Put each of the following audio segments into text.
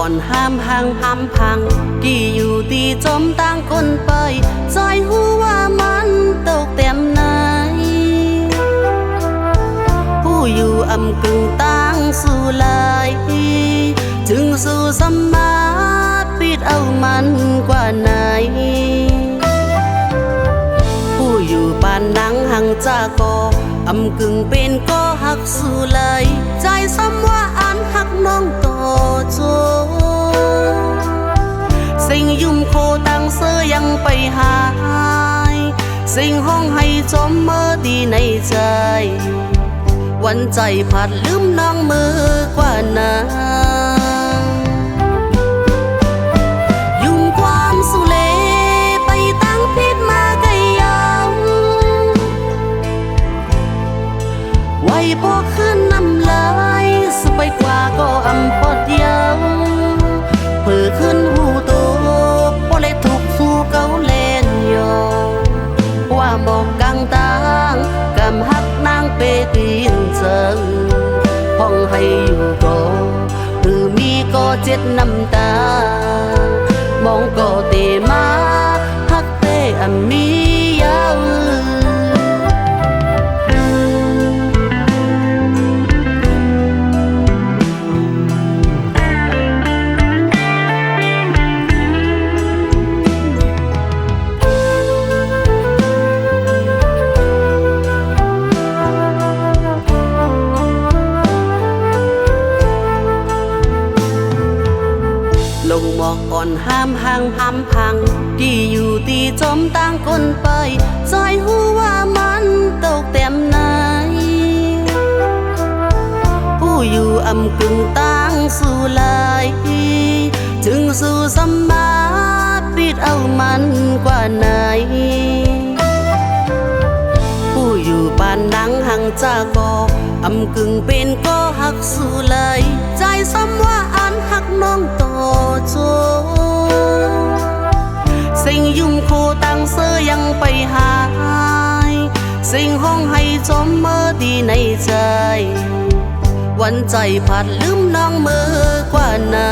อนห้ามห่างห้ามพังที่อยู่ตีจมต่างคนไปใจหูว่ามันตกเต็มไหนผู้อยู่อำกึ่งต่างสู่ลายจึงสู่สมาปิดเอามันกว่าไหนผู้อยู่ปานนังหังจากก็อำกึ่งเป็นก็หักสู่ลายใจซ้ำว่าอันหักน้องต่อโจสิ่งยุ่มโคตังเสอยังไปหายสิ่งห้องให้จมเมื่อดีในใจวันใจผัดลืมน้องมือกว่านายุ่มความสุเลไปตั้งพิษมาไกลยาวไว้พอขึ้นน้ำลายสไปกว่าก็อำปอดเดียวเพื่อขึ้นหูโตพอเลยถูกสู้เกาเล่นยอว่าบอกกังตางกำหักนางเปตีนเจิงห้องให้อยู่ก็คือมีก็เจ็ดน้ำตามองก็เตมาหักเตอมียาวลงหมอกอ่อนห้ามห่างห้ามพังที่อยู่ตีจมต่างคนไปใจหูว่ามันตกเต็มไหนผู้อยู่อำกึ่งต่างสู่ลายจึงสู่สมาปิดเอามันกว่าไหนผู้อยู่ปานนังหังจากก็อำกึ่งเป็นก็หักสู่ลายใจซ้ำว่าอันหักน้องต่อโจสิ่งยุ่มโคตังเสอยังไปหายสิ่งห้องให้จมเมื่อดีในใจวันใจผัดลืมน้องมือกว่านา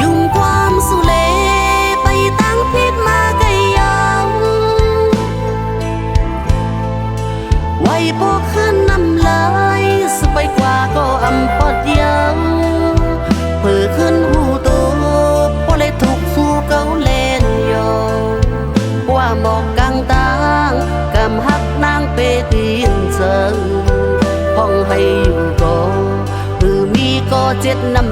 ยุ่มความสุเลไปตั้งพิษมาไกลยาวไว้พอขึ้นน้ำลายสไปกว่าก็อำปอดเดียวเพื่อขึ้นหูโตพอเลยถูกสู้เกาเล่นยอว่าหมอกกังตางกำหักนางเปตีนเจิงห้องให้อยู่ก็คือมีก็เจ็ดน้